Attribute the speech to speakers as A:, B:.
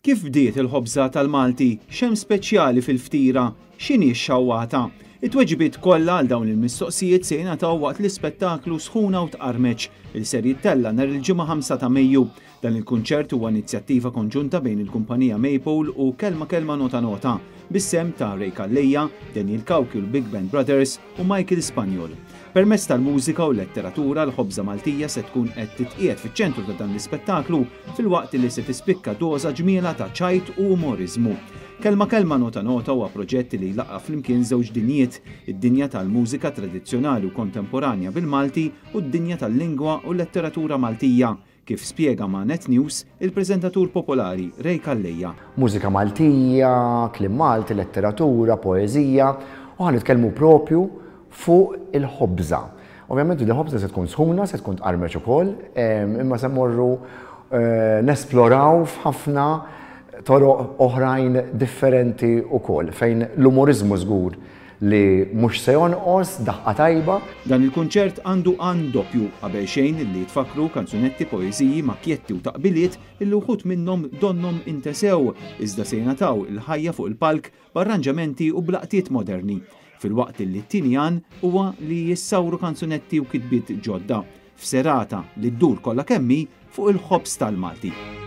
A: Kif bdiet il-ħobża tal-Malti? X'hemm speċjali fil-ftira? X'inhi x-xawwata? It-tweġibiet kollha għal dawn il-mistoqsijiet se jingħataw waqt l-ispettaklu Sħuna u Tqarmeċ il ser jittella nhar il-ġimgħa 5 ta' Mejju. Dan il-kunċert huwa inizjattiva konġunta bejn il-kumpanija Maypole u Kelma Nota Nota bis-sem ta' Ray Kalleja, Daniel Kauki u l-Big Band Brothers u Michael Spanjol. Permezz tal-mużika u l-letteratura l-ħobża Maltija se tkun qed titqiegħed fiċ-ċentru ta' dan l-ispettaklu filwaqt li se tispikka doża ġmiela ta' ċajt u umorizmu. Kelma Nota Nota huwa proġett li jlaqqa flimkien żewġ dinjiet, id-dinja tal-mużika tradizzjonali u kontemporanja bil-Malti u d-dinja tal-lingwa u l-letteratura Maltija, kif spjega ma' Net News il-preżentatur popolari Ray Kalleja.
B: Mużika Maltija, kliem Malti, letteratura, poeżija, u ħanitkellmu propju fuq il-ħobża. Ovvjament il-ħobża se tkun Sħuna, se tkun Tqarmeċ ukoll, imma se mmorru nesploraw f'ħafna toroq oħrajn differenti wkoll fejn l-umorizmu żgur li mhux se jonqos daħqa tajba.
A: Dan il-kunċert għandu doppju qabel xejn li tfakru kanzunetti, poeżiji, makjetti u taqbiliet illi wħud minnhom donhom intesew iżda se jingħataw il-ħajja fuq il-palk b'arranġamenti u blaqtiet moderni. Filwaqt li t-tieni għan huwa li jissawru kanzunetti u kitbiet ġodda f'serata li ddur kollha kemmi fuq il-ħobż tal-Malti.